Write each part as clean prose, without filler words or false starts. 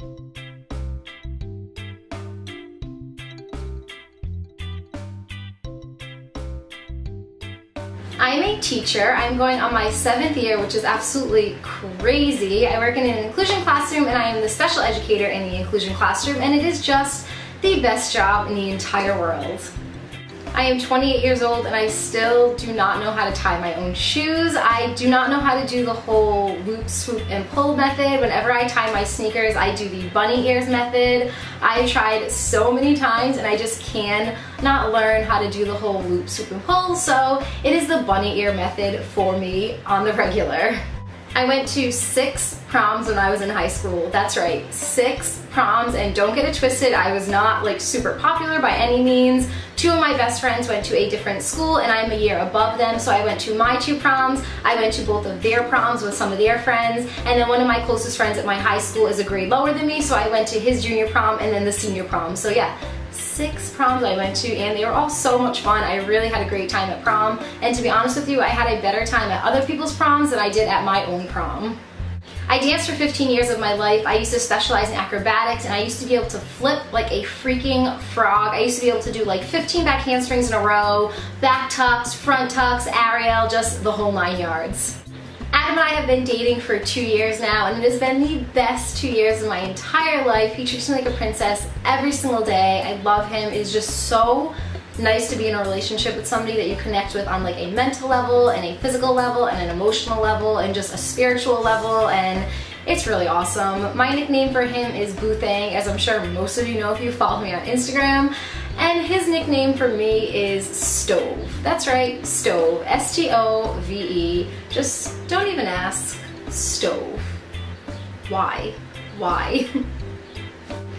I am a teacher. I'm going on my 7th year, which is absolutely crazy. I work in an inclusion classroom and I am the special educator in the inclusion classroom, and it is just the best job in the entire world. I am 28 years old and I still do not know how to tie my own shoes. I do not know how to do the whole loop, swoop, and pull method. Whenever I tie my sneakers, I do the bunny ears method. I've tried so many times and I just cannot learn how to do the whole loop, swoop, and pull, so it is the bunny ear method for me on the regular. I went to 6 proms when I was in high school. That's right, 6 proms, and don't get it twisted, I was not like super popular by any means. 2 of my best friends went to a different school and I'm a year above them, so I went to my 2 proms. I went to both of their proms with some of their friends, and then one of my closest friends at my high school is a grade lower than me, so I went to his junior prom and then the senior prom. So yeah, 6 proms I went to, and they were all so much fun. I really had a great time at prom, and to be honest with you, I had a better time at other people's proms than I did at my own prom. I danced for 15 years of my life. I used to specialize in acrobatics, and I used to be able to flip like a freaking frog. I used to be able to do like 15 back handsprings in a row, back tucks, front tucks, aerial, just the whole 9 yards. Adam and I have been dating for 2 years now, and it has been the best 2 years of my entire life. He treats me like a princess every single day. I love him. It is just so nice to be in a relationship with somebody that you connect with on like a mental level and a physical level and an emotional level and just a spiritual level, and it's really awesome. My nickname for him is Boothang, as I'm sure most of you know if you follow me on Instagram. And his nickname for me is Stove. That's right, Stove. S-T-O-V-E. Just don't even ask. Stove. Why? Why?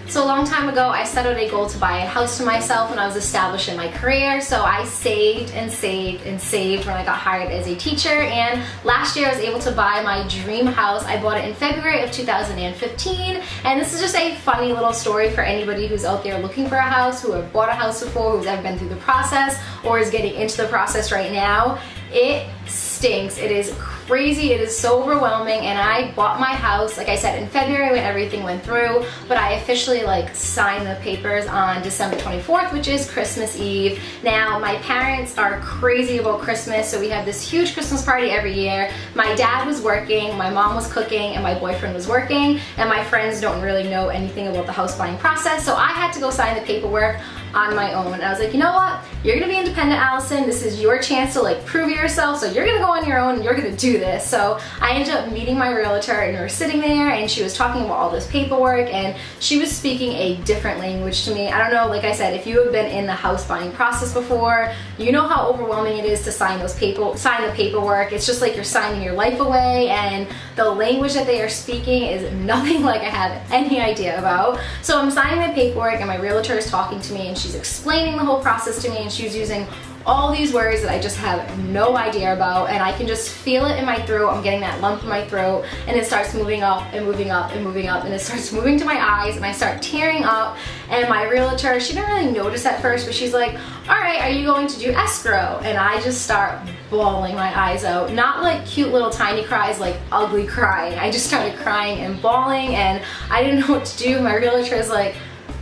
So a long time ago, I set out a goal to buy a house for myself when I was established in my career. So I saved and saved and saved when I got hired as a teacher, and last year I was able to buy my dream house. I bought it in February of 2015, and this is just a funny little story for anybody who's out there looking for a house, who have bought a house before, who's ever been through the process, or is getting into the process right now. It stinks. It is crazy. It is so overwhelming, and I bought my house, like I said, in February when everything went through, but I officially like signed the papers on December 24th, which is Christmas Eve. Now, my parents are crazy about Christmas, so we have this huge Christmas party every year. My dad was working, my mom was cooking, and my boyfriend was working, and my friends don't really know anything about the house buying process, so I had to go sign the paperwork on my own. And I was like, you know what? You're gonna be independent, Allison. This is your chance to like prove yourself, so you're gonna go on your own and you're gonna do this. So I ended up meeting my realtor, and we were sitting there and she was talking about all this paperwork, and she was speaking a different language to me. I don't know, like I said, if you have been in the house buying process before, you know how overwhelming it is to sign the paperwork. It's just like you're signing your life away, and the language that they are speaking is nothing like I have any idea about. So I'm signing the paperwork, and my realtor is talking to me, and she's explaining the whole process to me, and she's using all these words that I just have no idea about, and I can just feel it in my throat. I'm getting that lump in my throat, and it starts moving up and moving up and moving up, and it starts moving to my eyes, and I start tearing up. And my realtor, she didn't really notice at first, but she's like, all right, are you going to do escrow? And I just start bawling my eyes out. Not like cute little tiny cries, like ugly crying. I just started crying and bawling, and I didn't know what to do. My realtor is like,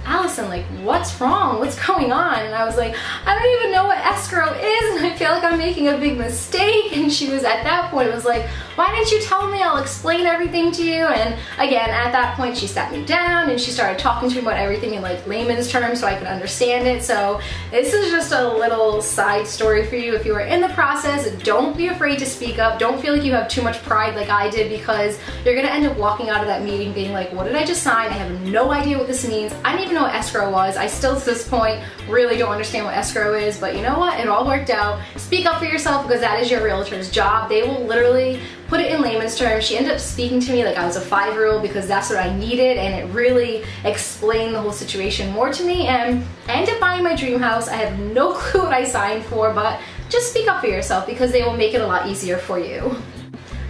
Allison, like, what's wrong? What's going on? And I was like, I don't even know what escrow is, and I feel like I'm making a big mistake. And she was at that point, was like, why didn't you tell me? I'll explain everything to you. And again, at that point, she sat me down and she started talking to me about everything in like layman's terms so I could understand it. So this is just a little side story for you. If you are in the process, don't be afraid to speak up. Don't feel like you have too much pride like I did, because you're gonna end up walking out of that meeting being like, what did I just sign? I have no idea what this means. I didn't even know what escrow was. I still to this point really don't understand what escrow is, but you know what? It all worked out. Speak up for yourself, because that is your realtor's job. They will literally put it in layman's terms. She ended up speaking to me like I was a 5-year-old, because that's what I needed, and it really explained the whole situation more to me, and I ended up buying my dream house. I have no clue what I signed for, but just speak up for yourself, because they will make it a lot easier for you.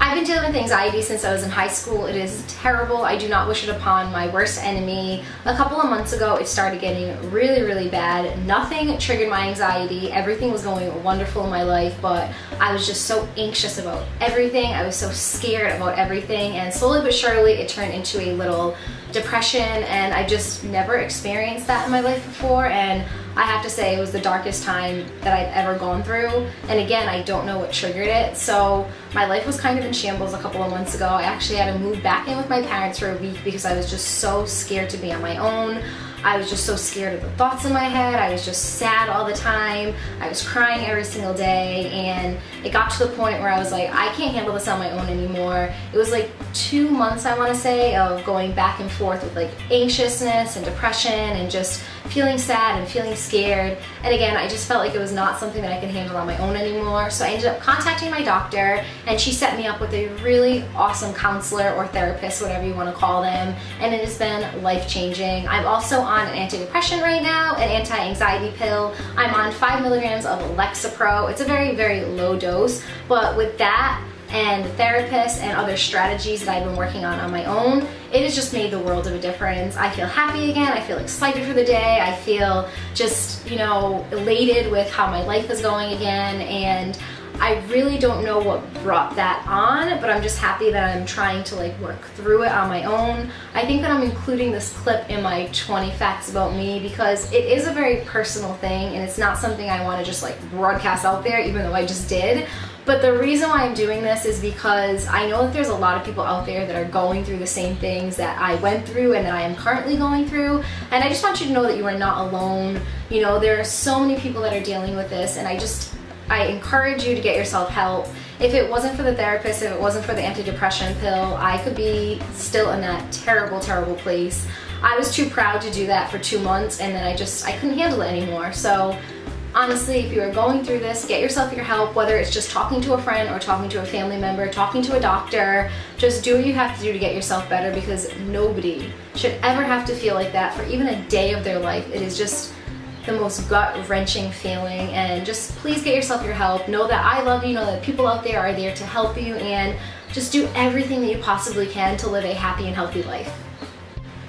I've been dealing with anxiety since I was in high school. It is terrible. I do not wish it upon my worst enemy. A couple of months ago, it started getting really, really bad. Nothing triggered my anxiety. Everything was going wonderful in my life, but I was just so anxious about everything. I was so scared about everything, and slowly but surely, it turned into a little depression, and I just never experienced that in my life before, and I have to say it was the darkest time that I've ever gone through. And again, I don't know what triggered it. So my life was kind of in shambles a couple of months ago. I actually had to move back in with my parents for a week because I was just so scared to be on my own. I was just so scared of the thoughts in my head. I was just sad all the time. I was crying every single day, and it got to the point where I was like, I can't handle this on my own anymore. It was like 2 months, I want to say, of going back and forth with like anxiousness and depression and just feeling sad and feeling scared. And again, I just felt like it was not something that I could handle on my own anymore. So I ended up contacting my doctor, and she set me up with a really awesome counselor or therapist, whatever you want to call them, and it has been life-changing. I'm also on an antidepressant right now, an anti-anxiety pill. I'm on 5 milligrams of Lexapro. It's a very, very low dose, but with that and the therapist and other strategies that I've been working on my own, it has just made the world of a difference. I feel happy again. I feel excited for the day. I feel just, you know, elated with how my life is going again, and I really don't know what brought that on, but I'm just happy that I'm trying to like work through it on my own. I think that I'm including this clip in my 20 facts about me because it is a very personal thing, and it's not something I want to just like broadcast out there, even though I just did. But the reason why I'm doing this is because I know that there's a lot of people out there that are going through the same things that I went through and that I am currently going through. And I just want you to know that you are not alone. You know, there are so many people that are dealing with this, and I encourage you to get yourself help. If it wasn't for the therapist, if it wasn't for the antidepressant pill, I could be still in that terrible, terrible place. I was too proud to do that for 2 months, and then I couldn't handle it anymore. So honestly, if you are going through this, get yourself your help, whether it's just talking to a friend or talking to a family member, talking to a doctor. Just do what you have to do to get yourself better, because nobody should ever have to feel like that for even a day of their life. It is just the most gut-wrenching feeling, and just please get yourself your help. Know that I love you, know that people out there are there to help you, and just do everything that you possibly can to live a happy and healthy life.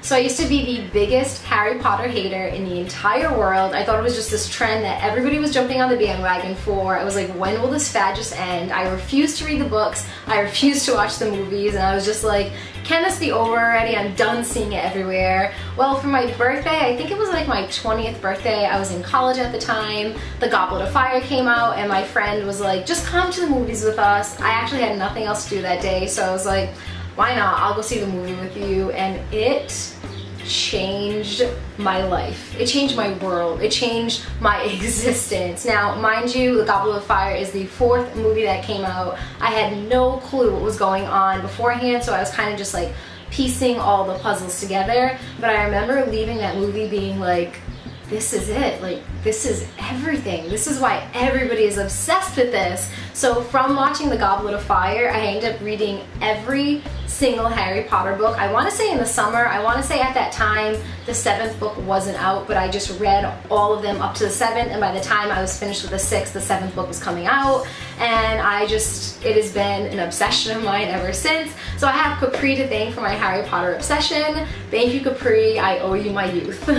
So I used to be the biggest Harry Potter hater in the entire world. I thought it was just this trend that everybody was jumping on the bandwagon for. I was like, when will this fad just end? I refused to read the books. I refused to watch the movies, and I was just like, can this be over already? I'm done seeing it everywhere. Well, for my birthday, I think it was like my 20th birthday, I was in college at the time, The Goblet of Fire came out, and my friend was like, just come to the movies with us. I actually had nothing else to do that day, so I was like, why not? I'll go see the movie with you. And it changed my life. It changed my world. It changed my existence. Now, mind you, The Goblet of Fire is the 4th movie that came out. I had no clue what was going on beforehand, so I was kind of just like piecing all the puzzles together. But I remember leaving that movie being like, this is it. Like, this is everything. This is why everybody is obsessed with this. So from watching The Goblet of Fire, I ended up reading every single Harry Potter book. I want to say in the summer, I want to say at that time the 7th book wasn't out, but I just read all of them up to the 7th, and by the time I was finished with the 6th, the 7th book was coming out, and it has been an obsession of mine ever since. So I have Capri to thank for my Harry Potter obsession. Thank you, Capri. I owe you my youth.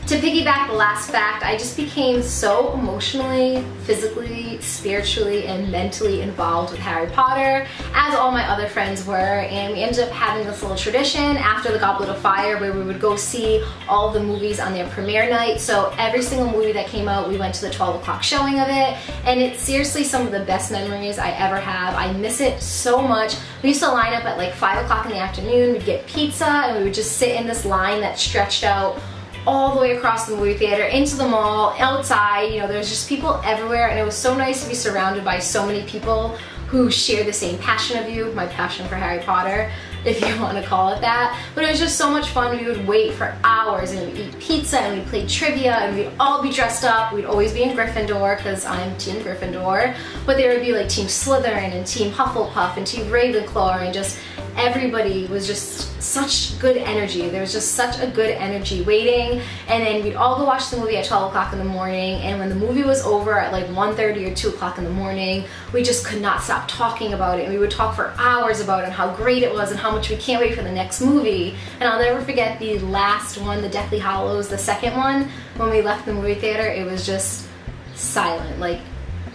To piggyback the last fact, I just became so emotionally, physically, spiritually, and mentally involved with Harry Potter, as all my other friends were, and we ended up having this little tradition after The Goblet of Fire where we would go see all the movies on their premiere night. So every single movie that came out, we went to the 12 o'clock showing of it, and it's seriously some of the best memories I ever have. I miss it so much. We used to line up at like 5 o'clock in the afternoon, we'd get pizza, and we would just sit in this line that stretched out all the way across the movie theater, into the mall, outside. You know, there's just people everywhere, and it was so nice to be surrounded by so many people who share the same passion of you, my passion for Harry Potter, if you want to call it that. But it was just so much fun. We would wait for hours, and we'd eat pizza, and we'd play trivia, and we'd all be dressed up. We'd always be in Gryffindor, because I'm Team Gryffindor, but there would be like Team Slytherin and Team Hufflepuff and Team Ravenclaw, and just everybody was just such good energy. There was just such a good energy waiting, and then we'd all go watch the movie at 12 o'clock in the morning, and when the movie was over at like 1:30 or 2 o'clock in the morning, we just could not stop talking about it, and we would talk for hours about it and how great it was and how much we can't wait for the next movie. And I'll never forget the last one, the Deathly Hallows, the second one. When we left the movie theater, it was just silent. Like,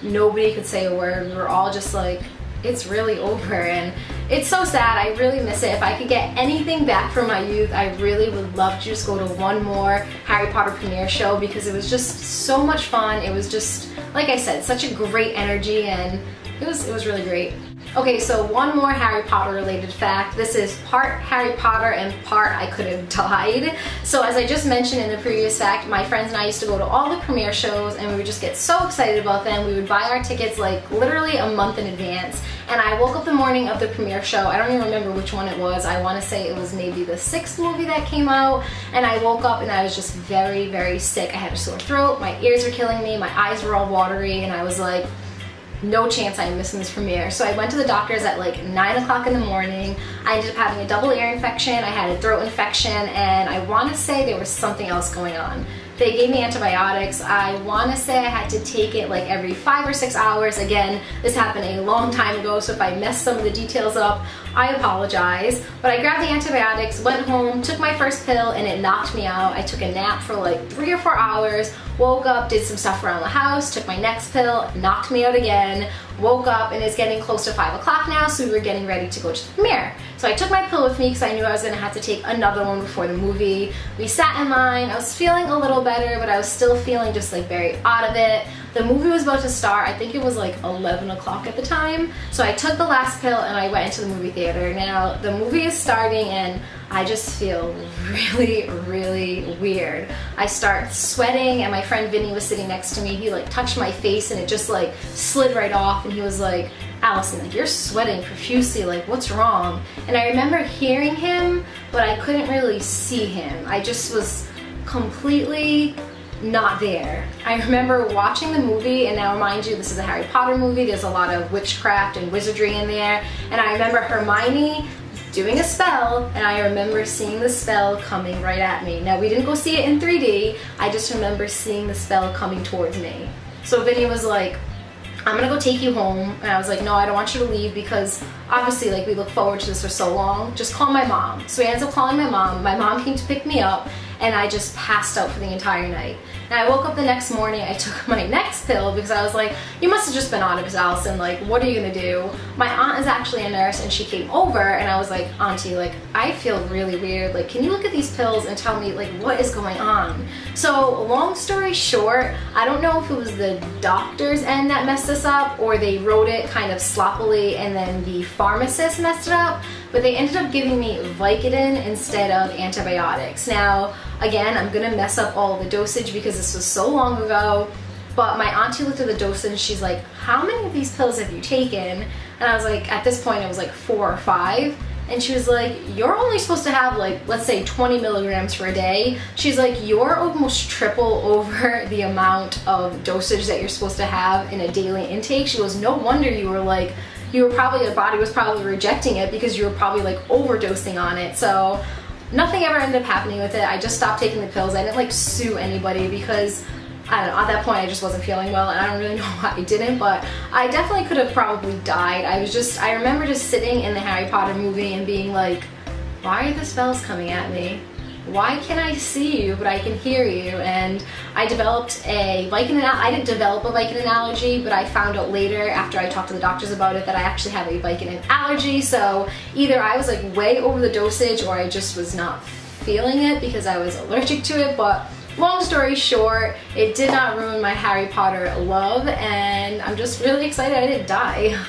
nobody could say a word. We were all just like it's really over, and it's so sad. I really miss it. If I could get anything back from my youth, I really would love to just go to one more Harry Potter premiere show, because it was just so much fun. It was just, like I said, such a great energy, and it was really great. Okay, so one more Harry Potter related fact. This is part Harry Potter and part I could have died. So as I just mentioned in the previous fact, my friends and I used to go to all the premiere shows, and we would just get so excited about them. We would buy our tickets like literally a month in advance. And I woke up the morning of the premiere show. I don't even remember which one it was. I want to say it was maybe the 6th movie that came out. And I woke up and I was just very, very sick. I had a sore throat, my ears were killing me, my eyes were all watery, and I was like, no chance I'm missing this premiere. So I went to the doctors at like 9 o'clock in the morning. I ended up having a double ear infection, I had a throat infection, and I want to say there was something else going on. They gave me antibiotics. I want to say I had to take it like every 5 or 6 hours. Again, this happened a long time ago, so if I messed some of the details up, I apologize. But I grabbed the antibiotics, went home, took my first pill, and it knocked me out. I took a nap for like 3 or 4 hours, woke up, did some stuff around the house, took my next pill, knocked me out again, woke up, and it's getting close to 5 o'clock now, so we were getting ready to go to the premiere. So I took my pill with me because I knew I was going to have to take another one before the movie. We sat in line. I was feeling a little better, but I was still feeling just like very out of it. The movie was about to start. I think it was like 11 o'clock at the time. So I took the last pill and I went into the movie theater. Now the movie is starting and I just feel really, really weird. I start sweating, and my friend Vinny was sitting next to me. He like touched my face and it just like slid right off, and he was like, Allison, like, you're sweating profusely, like, what's wrong? And I remember hearing him, but I couldn't really see him. I just was completely not there. I remember watching the movie, and now mind you, this is a Harry Potter movie. There's a lot of witchcraft and wizardry in there, and I remember Hermione doing a spell, and I remember seeing the spell coming right at me. Now, we didn't go see it in 3D. I just remember seeing the spell coming towards me. So Vinny was like, I'm gonna go take you home. And I was like, no, I don't want you to leave, because obviously, like, we look forward to this for so long. Just call my mom. So he ends up calling my mom. My mom came to pick me up, and I just passed out for the entire night. And I woke up the next morning, I took my next pill because I was like, you must have just been on it, Allison, like, what are you gonna do? My aunt is actually a nurse, and she came over, and I was like, Auntie, like, I feel really weird, like, can you look at these pills and tell me, like, what is going on? So long story short, I don't know if it was the doctor's end that messed us up, or they wrote it kind of sloppily and then the pharmacist messed it up, but they ended up giving me Vicodin instead of antibiotics. Now, again, I'm gonna mess up all the dosage because this was so long ago, but my auntie looked at the dosage and she's like, how many of these pills have you taken? And I was like, at this point it was like 4 or 5. And she was like, you're only supposed to have like, let's say 20 milligrams for a day. She's like, you're almost triple over the amount of dosage that you're supposed to have in a daily intake. She goes, no wonder you were like, your body was probably rejecting it because you were probably like overdosing on it. So nothing ever ended up happening with it. I just stopped taking the pills. I didn't like sue anybody because, I don't know, at that point I just wasn't feeling well, and I don't really know why I didn't, but I definitely could have probably died. I remember just sitting in the Harry Potter movie and being like, why are the spells coming at me? Why can I see you but I can hear you? And I developed a Vicodin. I didn't develop a Vicodin allergy, but I found out later after I talked to the doctors about it that I actually have a Vicodin allergy. So either I was like way over the dosage, or I just was not feeling it because I was allergic to it. But long story short, it did not ruin my Harry Potter love, and I'm just really excited I didn't die.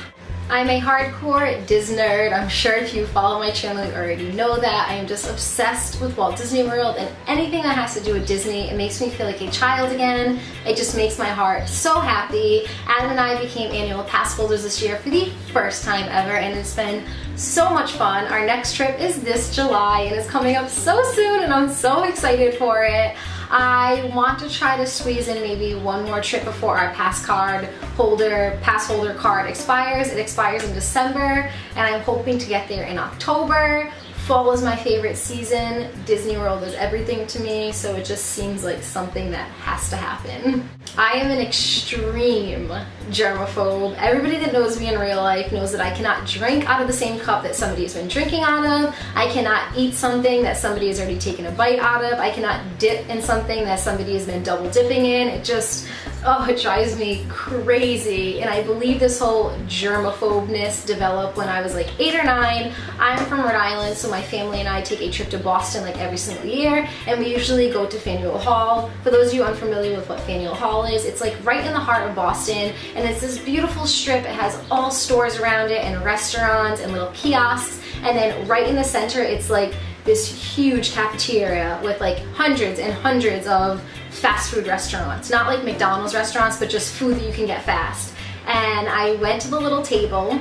I'm a hardcore Disney nerd. I'm sure if you follow my channel you already know that. I am just obsessed with Walt Disney World and anything that has to do with Disney. It makes me feel like a child again. It just makes my heart so happy. Adam and I became annual pass holders this year for the first time ever, and it's been so much fun. Our next trip is this July, and it's coming up so soon, and I'm so excited for it. I want to try to squeeze in maybe one more trip before our pass holder card expires. It expires in December, and I'm hoping to get there in October. Fall is my favorite season. Disney World is everything to me, so it just seems like something that has to happen. I am an extreme germaphobe. Everybody that knows me in real life knows that I cannot drink out of the same cup that somebody has been drinking out of. I cannot eat something that somebody has already taken a bite out of. I cannot dip in something that somebody has been double dipping in. It just, Oh, it drives me crazy. And I believe this whole germaphobeness developed when I was like 8 or 9. I'm from Rhode Island, so my family and I take a trip to Boston like every single year, and we usually go to Faneuil Hall. For those of you unfamiliar with what Faneuil Hall is, it's like right in the heart of Boston, and it's this beautiful strip. It has all stores around it and restaurants and little kiosks, and then right in the center it's like this huge cafeteria with like hundreds and hundreds of fast food restaurants. Not like McDonald's restaurants, but just food that you can get fast. And I went to the little table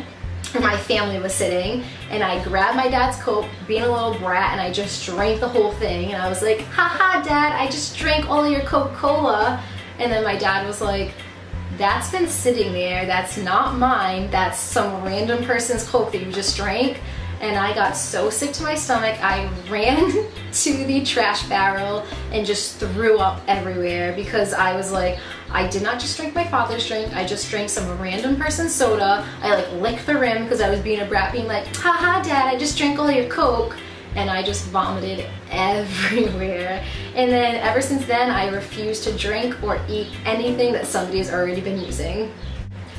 where my family was sitting, and I grabbed my dad's Coke, being a little brat, and I just drank the whole thing. And I was like, haha, Dad, I just drank all your Coca-Cola. And then my dad was like, that's been sitting there, that's not mine, that's some random person's Coke that you just drank. And I got so sick to my stomach, I ran to the trash barrel and just threw up everywhere, because I was like, I did not just drink my father's drink, I just drank some random person's soda. I like licked the rim because I was being a brat, being like, haha, Dad, I just drank all your Coke. And I just vomited everywhere. And then ever since then, I refuse to drink or eat anything that somebody has already been using.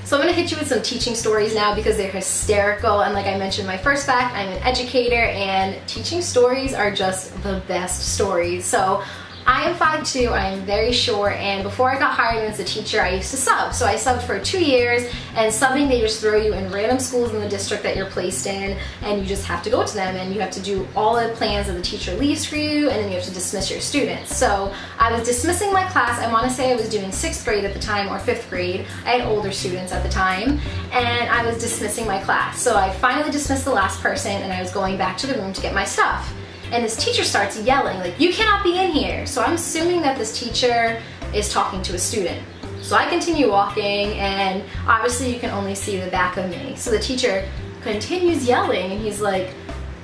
So I'm gonna hit you with some teaching stories now because they're hysterical, and like I mentioned in my first fact, I'm an educator and teaching stories are just the best stories. So I am 5'2", I am very short, and before I got hired as a teacher, I used to sub. So I subbed for 2 years, and subbing, they just throw you in random schools in the district that you're placed in, and you just have to go to them, and you have to do all the plans that the teacher leaves for you, and then you have to dismiss your students. So I was dismissing my class. I want to say I was doing 6th grade at the time, or 5th grade. I had older students at the time, and I was dismissing my class. So I finally dismissed the last person, and I was going back to the room to get my stuff. And this teacher starts yelling, like, you cannot be in here. So I'm assuming that this teacher is talking to a student. So I continue walking, and obviously you can only see the back of me. So the teacher continues yelling, and he's like,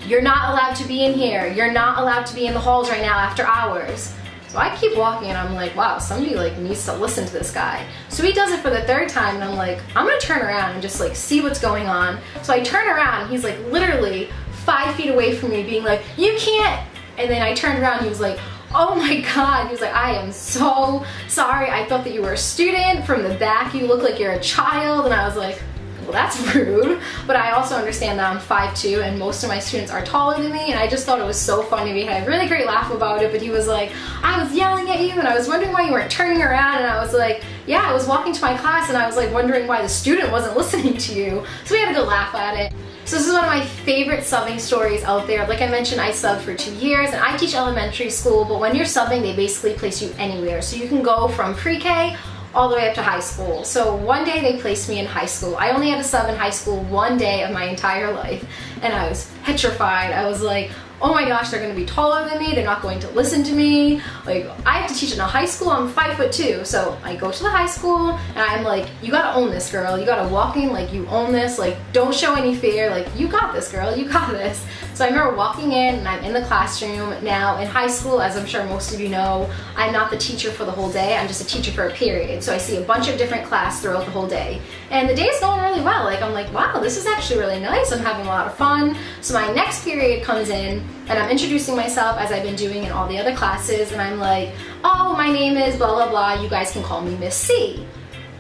you're not allowed to be in here. You're not allowed to be in the halls right now after hours. So I keep walking, and I'm like, wow, somebody like needs to listen to this guy. So he does it for the 3rd time, and I'm like, I'm gonna turn around and just like see what's going on. So I turn around, and he's like literally 5 feet away from me, being like, you can't. And then I turned around, and he was like, oh my God. He was like, I am so sorry. I thought that you were a student. From the back, you look like you're a child. And I was like, well, that's rude. But I also understand that I'm 5'2", and most of my students are taller than me, and I just thought it was so funny. We had a really great laugh about it, but he was like, I was yelling at you, and I was wondering why you weren't turning around. And I was like, yeah, I was walking to my class, and I was like wondering why the student wasn't listening to you. So we had a good laugh at it. So this is one of my favorite subbing stories out there. Like I mentioned, I subbed for 2 years, and I teach elementary school, but when you're subbing, they basically place you anywhere. So you can go from pre-K all the way up to high school. So one day they placed me in high school. I only had to sub in high school one day of my entire life, and I was petrified. I was like, oh my gosh, they're gonna be taller than me, they're not going to listen to me. Like, I have to teach in a high school, I'm 5'2". So I go to the high school, and I'm like, you gotta own this, girl. You gotta walk in like you own this, like don't show any fear, like you got this, girl, you got this. So I remember walking in, and I'm in the classroom. Now in high school, as I'm sure most of you know, I'm not the teacher for the whole day, I'm just a teacher for a period. So I see a bunch of different class throughout the whole day. And the day's going really well. Like, I'm like, wow, this is actually really nice, I'm having a lot of fun. So my next period comes in, and I'm introducing myself as I've been doing in all the other classes, and I'm like, oh, my name is blah blah blah, you guys can call me Miss C.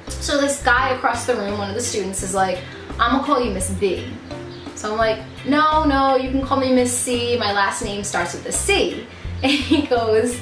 So this guy across the room, one of the students, is like, I'm gonna call you Miss B. So I'm like, no, you can call me Miss C, my last name starts with a C. And he goes,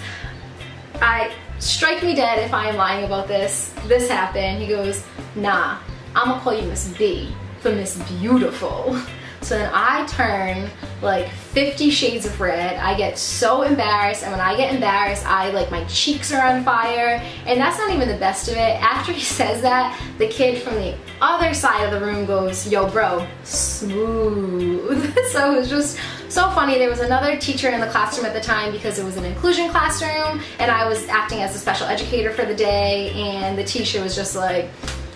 strike me dead if I am lying about this happened. He goes, nah, I'm gonna call you Miss B for Miss Beautiful. So then I turn like 50 shades of red. I get so embarrassed, and when I get embarrassed, my cheeks are on fire. And that's not even the best of it. After he says that, the kid from the other side of the room goes, yo bro, smooth. So it was just so funny. There was another teacher in the classroom at the time, because it was an inclusion classroom, and I was acting as a special educator for the day, and the teacher was just like,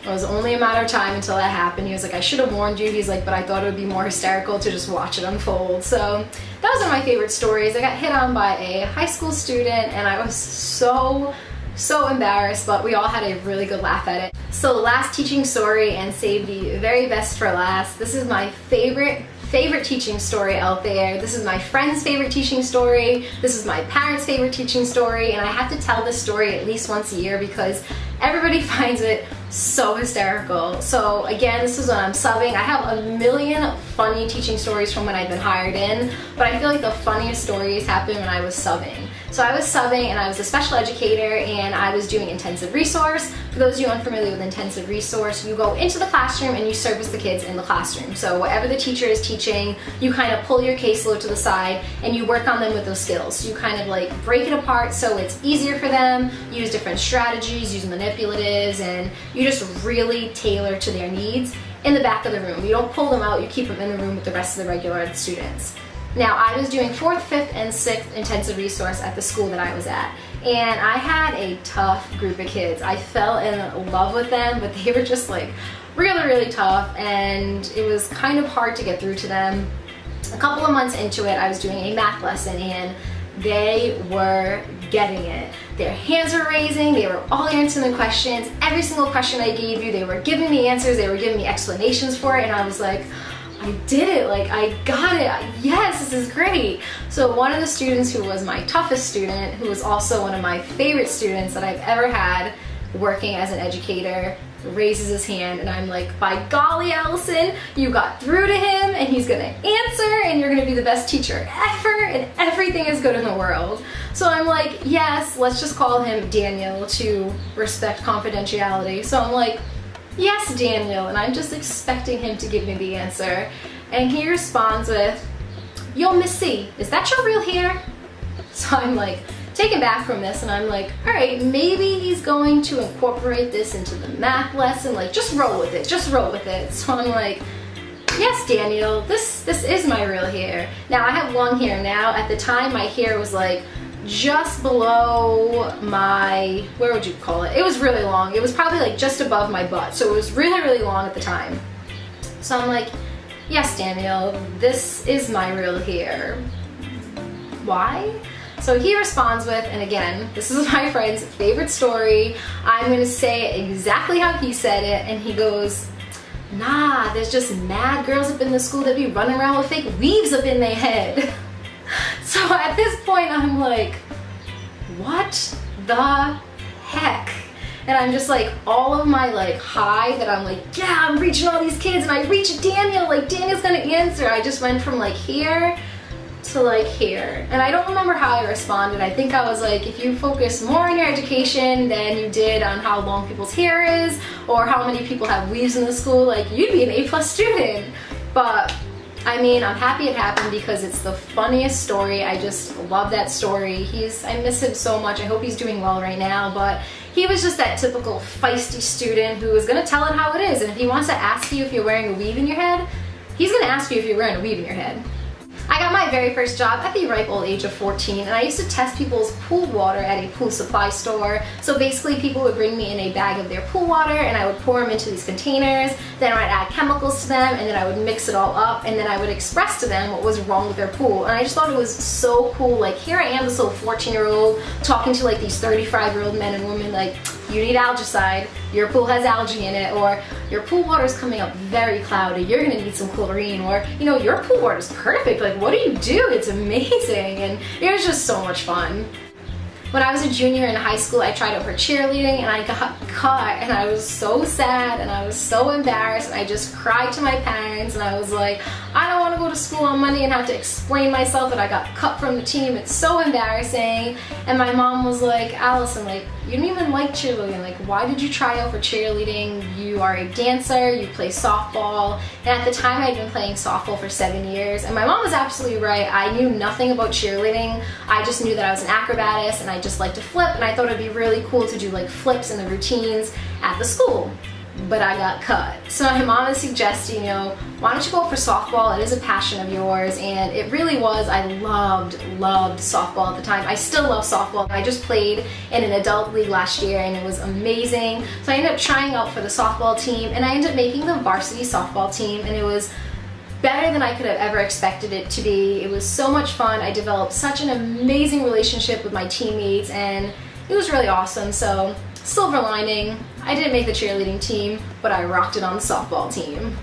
it was only a matter of time until that happened. He was like, I should have warned you. He's like, but I thought it would be more hysterical to just watch it unfold. So that was one of my favorite stories. I got hit on by a high school student, and I was so embarrassed, but we all had a really good laugh at it. So last teaching story, and save the very best for last. This is my favorite teaching story out there. This is my friend's favorite teaching story. This is my parents' favorite teaching story, and I have to tell this story at least once a year because Everybody finds it so hysterical. So again, this is when I'm subbing. I have a million funny teaching stories from when I've been hired in, but I feel like the funniest stories happened when I was subbing. So I was subbing and I was a special educator and I was doing intensive resource. For those of you unfamiliar with intensive resource, you go into the classroom and you service the kids in the classroom. So whatever the teacher is teaching, you kind of pull your caseload to the side and you work on them with those skills. So you kind of like break it apart so it's easier for them, use different strategies, use manipulatives, and you just really tailor to their needs in the back of the room. You don't pull them out, you keep them in the room with the rest of the regular ed students. Now, I was doing 4th, 5th, and 6th intensive resource at the school that I was at, and I had a tough group of kids. I fell in love with them, but they were just like really tough, and it was kind of hard to get through to them. A couple of months into it, I was doing a math lesson, and they were getting it. Their hands were raising, they were all answering the questions. Every single question I gave you, they were giving me answers, they were giving me explanations for it, and I was like, I did it, like I got it, yes, this is great. So one of the students who was my toughest student, who was also one of my favorite students that I've ever had working as an educator, raises his hand, and I'm like, by golly, Allison, you got through to him and he's gonna answer and you're gonna be the best teacher ever and everything is good in the world. So I'm like, yes, let's just call him Daniel to respect confidentiality. So I'm like, yes, Daniel, and I'm just expecting him to give me the answer. And he responds with, yo, Miss C, is that your real hair? So I'm like, taken back from this, and I'm like, all right, maybe he's going to incorporate this into the math lesson, like just roll with it, just roll with it. So I'm like, yes, Daniel, this is my real hair. Now I have long hair now. At the time, my hair was like just below my, where would you call it? It was really long. It was probably like just above my butt. So it was really long at the time. So I'm like, yes, Daniel, this is my real hair. Why? So he responds with, and again, this is my friend's favorite story. I'm gonna say it exactly how he said it, and he goes, nah, there's just mad girls up in the school that be running around with fake weaves up in their head. So at this point, I'm like, what the heck? And I'm just like, all of my like high that I'm like, yeah, I'm reaching all these kids, and I reach Daniel, like Daniel's gonna answer. I just went from like here to like here. And I don't remember how I responded. I think I was like, if you focus more on your education than you did on how long people's hair is or how many people have weaves in the school, like you'd be an A+ student. But I mean, I'm happy it happened because it's the funniest story. I just love that story. I miss him so much. I hope he's doing well right now, but he was just that typical feisty student who is gonna tell it how it is. And if he wants to ask you if you're wearing a weave in your head, he's gonna ask you if you're wearing a weave in your head. I got my very first job at the ripe old age of 14, and I used to test people's pool water at a pool supply store. So basically people would bring me in a bag of their pool water and I would pour them into these containers, then I would add chemicals to them, and then I would mix it all up, and then I would express to them what was wrong with their pool. And I just thought it was so cool. Like, here I am, this little 14-year-old talking to like these 35-year-old men and women like, you need algicide, your pool has algae in it, or your pool water is coming up very cloudy, you're gonna need some chlorine, or you know, your pool water is perfect, like what do you do? It's amazing. And it was just so much fun. When I was a junior in high school, I tried out for cheerleading and I got cut, and I was so sad and I was so embarrassed, and I just cried to my parents, and I was like, I don't want to go to school on Monday and have to explain myself that I got cut from the team. It's so embarrassing. And my mom was like, Allison, like, you don't even like cheerleading. Like, why did you try out for cheerleading? You are a dancer, you play softball. And at the time, I'd been playing softball for 7 years. And my mom was absolutely right. I knew nothing about cheerleading. I just knew that I was an acrobatist and I just liked to flip. And I thought it'd be really cool to do like flips and the routines at the school. But I got cut. So my mom is suggesting, you know, why don't you go for softball? It is a passion of yours, and it really was. I loved softball at the time. I still love softball. I just played in an adult league last year, and it was amazing. So I ended up trying out for the softball team, and I ended up making the varsity softball team, and it was better than I could have ever expected it to be. It was so much fun. I developed such an amazing relationship with my teammates, and it was really awesome. So silver lining, I didn't make the cheerleading team, but I rocked it on the softball team.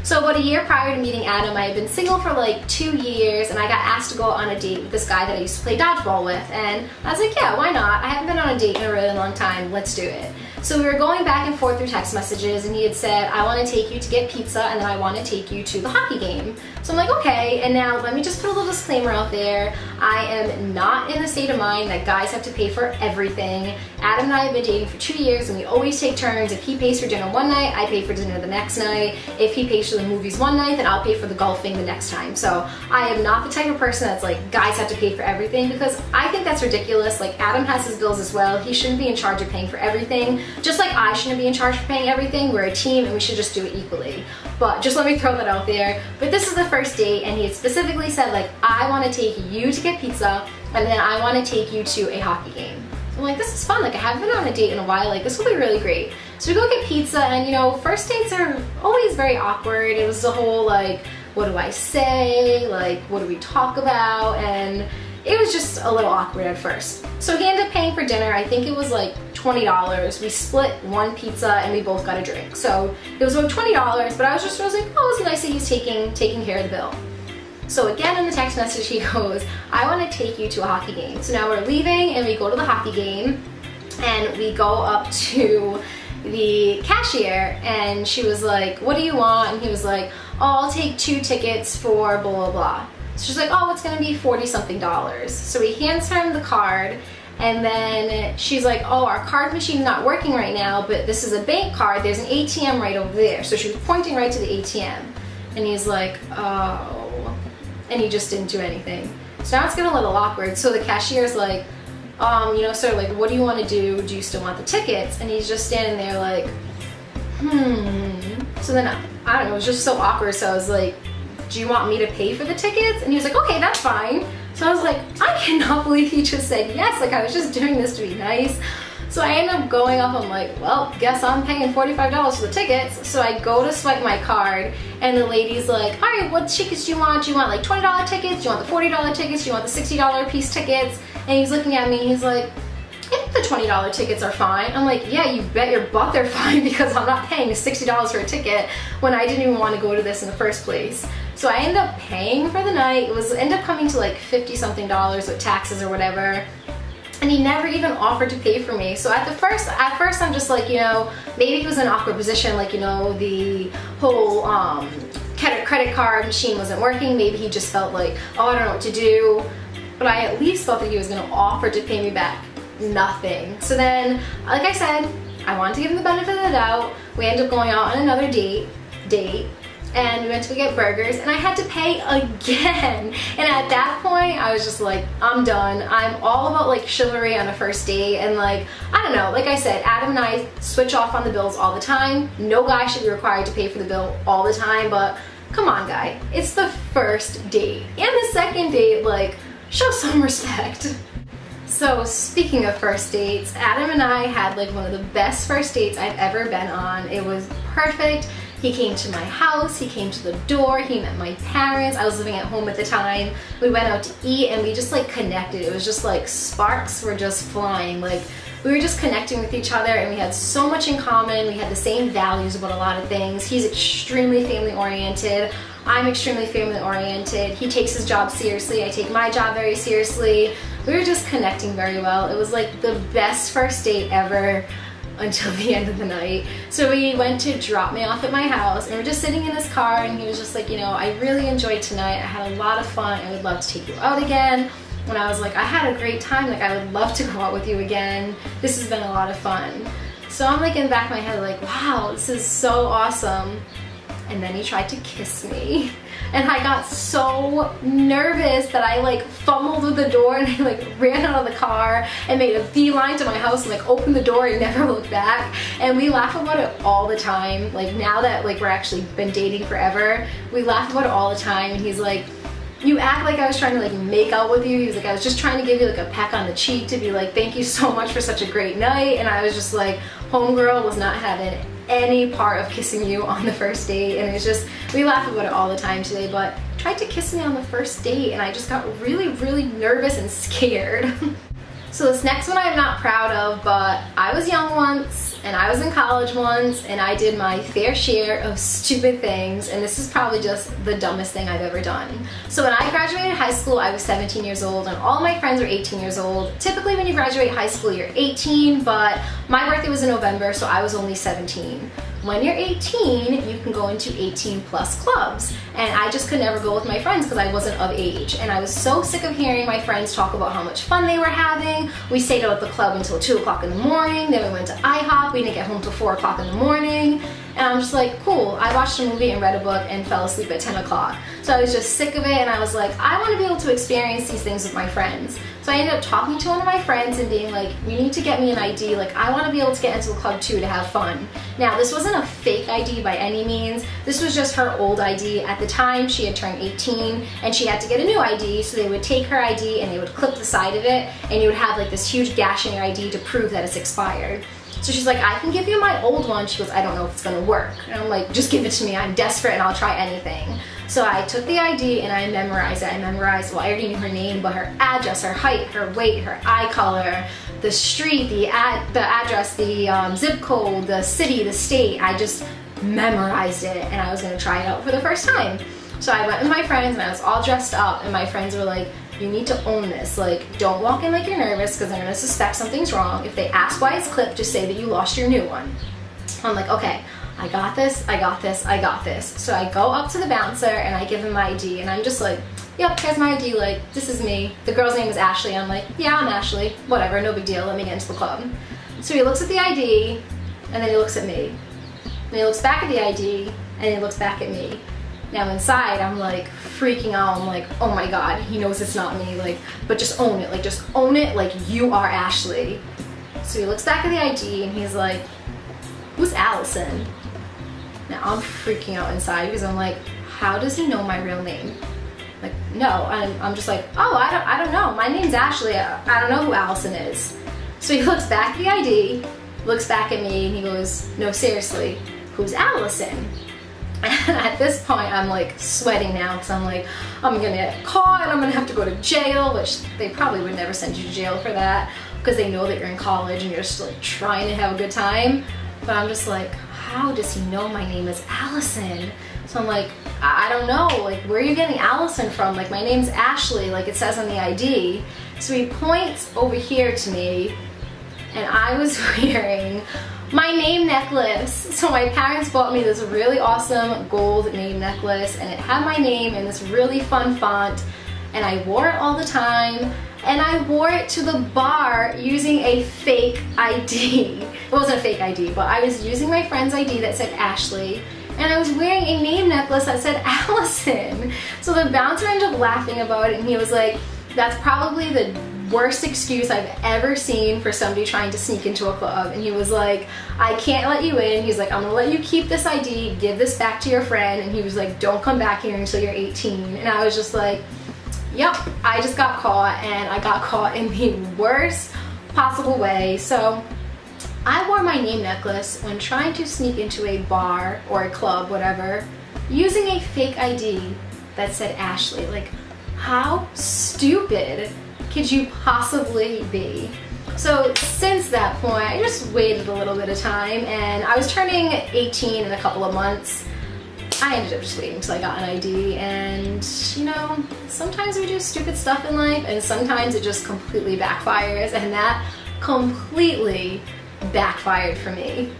So about a year prior to meeting Adam, I had been single for like 2 years, and I got asked to go on a date with this guy that I used to play dodgeball with, and I was like, yeah, why not? I haven't been on a date in a really long time, let's do it. So we were going back and forth through text messages, and he had said, I want to take you to get pizza, and then I want to take you to the hockey game. So I'm like, okay, and now let me just put a little disclaimer out there. I am not in the state of mind that guys have to pay for everything. Adam and I have been dating for 2 years, and we always take turns. If he pays for dinner one night, I pay for dinner the next night. If he pays for the movies one night, then I'll pay for the golfing the next time. So I am not the type of person that's like, guys have to pay for everything, because I think that's ridiculous. Like, Adam has his bills as well. He shouldn't be in charge of paying for everything. Just like I shouldn't be in charge of paying everything. We're a team and we should just do it equally. But just let me throw that out there. But this is the first date, and he had specifically said, like, I want to take you to get pizza, and then I want to take you to a hockey game. So I'm like, this is fun. Like, I haven't been on a date in a while. Like, this will be really great. So we go get pizza, and you know, first dates are always very awkward. It was the whole like, what do I say? Like, what do we talk about? And it was just a little awkward at first. So he ended up paying for dinner. I think it was like $20. We split one pizza and we both got a drink. So it was about $20, but I was like, oh, it's nice that he's taking care of the bill. So again, in the text message, he goes, I want to take you to a hockey game. So now we're leaving and we go to the hockey game, and we go up to the cashier, and she was like, what do you want? And he was like, oh, I'll take 2 tickets for blah, blah, blah. So she's like, oh, it's gonna be $40-something. So he hands her the card, and then she's like, oh, our card machine's not working right now, but this is a bank card. There's an ATM right over there. So she was pointing right to the ATM. And he's like, oh. And he just didn't do anything. So now it's getting a little awkward. So the cashier's like, you know, sir, like, what do you want to do? Do you still want the tickets? And he's just standing there like, So then, I don't know, it was just so awkward. So I was like, do you want me to pay for the tickets? And he was like, okay, that's fine. So I was like, I cannot believe he just said yes. Like, I was just doing this to be nice. So I ended up going up, I'm like, well, guess I'm paying $45 for the tickets. So I go to swipe my card, and the lady's like, all right, what tickets do you want? Do you want like $20 tickets? Do you want the $40 tickets? Do you want the $60 piece tickets? And he's looking at me, he's like, I think the $20 tickets are fine. I'm like, yeah, you bet your butt they're fine, because I'm not paying $60 for a ticket when I didn't even want to go to this in the first place. So I ended up paying for the night. It ended up coming to like $50-something with taxes or whatever. And he never even offered to pay for me. So at first I'm just like, you know, maybe he was in an awkward position, like, you know, the whole credit card machine wasn't working. Maybe he just felt like, oh, I don't know what to do. But I at least thought that he was gonna offer to pay me back. Nothing. So then, like I said, I wanted to give him the benefit of the doubt. We ended up going out on another date, and we went to get burgers, and I had to pay again. And at that point, I was just like, I'm done. I'm all about like chivalry on a first date, and like, I don't know, like I said, Adam and I switch off on the bills all the time. No guy should be required to pay for the bill all the time, but come on, guy. It's the first date. And the second date, like, show some respect. So speaking of first dates, Adam and I had like one of the best first dates I've ever been on. It was perfect. He came to my house, he came to the door, he met my parents. I was living at home at the time. We went out to eat, and we just like connected. It was just like sparks were just flying. Like, we were just connecting with each other, and we had so much in common. We had the same values about a lot of things. He's extremely family oriented. I'm extremely family oriented. He takes his job seriously. I take my job very seriously. We were just connecting very well. It was like the best first date ever until the end of the night. So he went to drop me off at my house, and we're just sitting in his car, and he was just like, you know, I really enjoyed tonight. I had a lot of fun. I would love to take you out again. When I was like, I had a great time. Like, I would love to go out with you again. This has been a lot of fun. So I'm like in the back of my head like, wow, this is so awesome. And then he tried to kiss me, and I got so nervous that I like fumbled with the door, and I like ran out of the car and made a beeline to my house and like opened the door and never looked back. And we laugh about it all the time. Like, now that like we're actually been dating forever, we laugh about it all the time. And he's like, you act like I was trying to like make out with you. He was like, I was just trying to give you like a peck on the cheek to be like, thank you so much for such a great night. And I was just like, homegirl was not having any part of kissing you on the first date. And it's just, we laugh about it all the time today, but tried to kiss me on the first date, and I just got really, really nervous and scared. So this next one I'm not proud of, but I was young once, and I was in college once, and I did my fair share of stupid things, and this is probably just the dumbest thing I've ever done. So when I graduated high school, I was 17 years old, and all my friends were 18 years old. Typically when you graduate high school, you're 18, but my birthday was in November, so I was only 17. When you're 18, you can go into 18 plus clubs, and I just could never go with my friends because I wasn't of age, and I was so sick of hearing my friends talk about how much fun they were having. We stayed out at the club until 2 o'clock in the morning, then we went to IHOP, we didn't get home till 4 o'clock in the morning, and I'm just like, cool, I watched a movie and read a book and fell asleep at 10 o'clock. So I was just sick of it, and I was like, I want to be able to experience these things with my friends. So I ended up talking to one of my friends and being like, you need to get me an ID, like I want to be able to get into the club too to have fun. Now this wasn't a fake ID by any means, this was just her old ID. At the time she had turned 18 and she had to get a new ID, so they would take her ID and they would clip the side of it, and you would have like this huge gash in your ID to prove that it's expired. So she's like, I can give you my old one. She goes, I don't know if it's gonna work. And I'm like, just give it to me, I'm desperate and I'll try anything. So I took the ID and I memorized it. Well, I already knew her name, but her address, her height, her weight, her eye color, the street, the address, the zip code, the city, the state. I just memorized it, and I was gonna try it out for the first time. So I went with my friends and I was all dressed up, and my friends were like, you need to own this. Like, don't walk in like you're nervous because they're gonna suspect something's wrong. If they ask why it's clipped, just say that you lost your new one. I'm like, okay, I got this, I got this, I got this. So I go up to the bouncer and I give him my ID, and I'm just like, yep, here's my ID, like, this is me. The girl's name is Ashley. I'm like, yeah, I'm Ashley. Whatever, no big deal, let me get into the club. So he looks at the ID, and then he looks at me. And he looks back at the ID, and he looks back at me. Now inside, I'm like freaking out. I'm like, oh my God, he knows it's not me, like, but just own it, like you are Ashley. So he looks back at the ID and he's like, who's Allison? Now I'm freaking out inside because I'm like, how does he know my real name? Like, no, I'm just like, oh, I don't know, my name's Ashley, I don't know who Allison is. So he looks back at the ID, looks back at me, and he goes, no, seriously, who's Allison? And at this point, I'm like sweating now because I'm like, I'm gonna get caught and I'm gonna have to go to jail, which they probably would never send you to jail for that because they know that you're in college and you're just like trying to have a good time. But I'm just like, how does he know my name is Allison? So I'm like, I don't know, like, where are you getting Allison from? Like, my name's Ashley, like it says on the ID. So he points over here to me, and I was wearing my name necklace. So my parents bought me this really awesome gold name necklace, and it had my name in this really fun font, and I wore it all the time, and I wore it to the bar using a fake ID. It wasn't a fake ID, but I was using my friend's ID that said Ashley, and I was wearing a name necklace that said Allison. So the bouncer ended up laughing about it, and he was like, that's probably the worst excuse I've ever seen for somebody trying to sneak into a club. And he was like, I can't let you in. He's like, I'm gonna let you keep this ID, give this back to your friend. And he was like, don't come back here until you're 18. And I was just like, yep, I just got caught, and I got caught in the worst possible way. So I wore my name necklace when trying to sneak into a bar or a club, whatever, using a fake ID that said Ashley. Like, how stupid could you possibly be? So since that point, I just waited a little bit of time, and I was turning 18 in a couple of months. I ended up just waiting until I got an ID, and you know, sometimes we do stupid stuff in life, and sometimes it just completely backfires, and that completely backfired for me.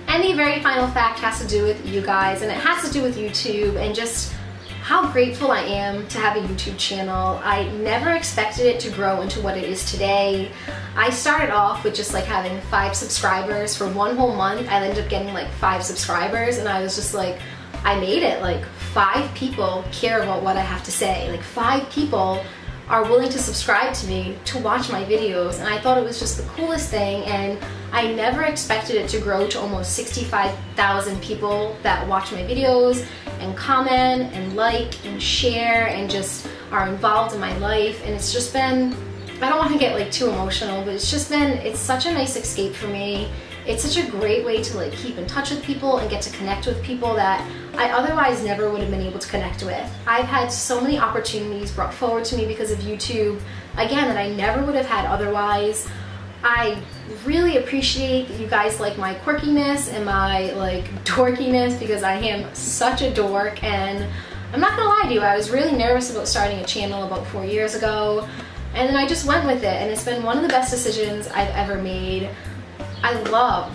And the very final fact has to do with you guys, and it has to do with YouTube and just how grateful I am to have a YouTube channel. I never expected it to grow into what it is today. I started off with just like having 5 subscribers. For 1 whole month, I ended up getting like 5 subscribers, and I was just like, I made it. Like, 5 people care about what I have to say. Like, 5 people are willing to subscribe to me to watch my videos, and I thought it was just the coolest thing. And I never expected it to grow to almost 65,000 people that watch my videos and comment and like and share and just are involved in my life. And it's just been, I don't want to get like too emotional, but it's just been, it's such a nice escape for me. It's such a great way to like keep in touch with people and get to connect with people that I otherwise never would have been able to connect with. I've had so many opportunities brought forward to me because of YouTube, again, that I never would have had otherwise. I really appreciate that you guys like my quirkiness and my like dorkiness, because I am such a dork, and I'm not gonna lie to you, I was really nervous about starting a channel about 4 years ago, and then I just went with it, and it's been one of the best decisions I've ever made. I love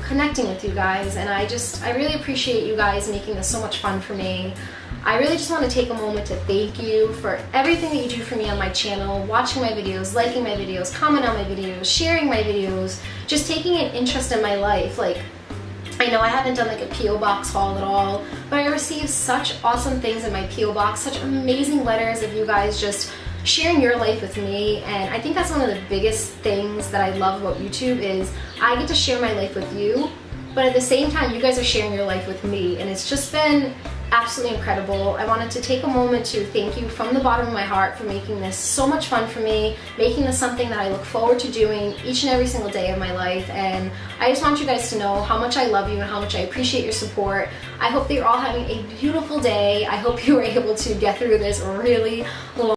connecting with you guys, and I really appreciate you guys making this so much fun for me. I really just want to take a moment to thank you for everything that you do for me on my channel, watching my videos, liking my videos, commenting on my videos, sharing my videos, just taking an interest in my life. Like, I know I haven't done like a P.O. box haul at all, but I received such awesome things in my P.O. box, such amazing letters of you guys just sharing your life with me, and I think that's one of the biggest things that I love about YouTube is I get to share my life with you, but at the same time you guys are sharing your life with me, and it's just been absolutely incredible. I wanted to take a moment to thank you from the bottom of my heart for making this so much fun for me, making this something that I look forward to doing each and every single day of my life, and I just want you guys to know how much I love you and how much I appreciate your support. I hope that you're all having a beautiful day. I hope you were able to get through this really long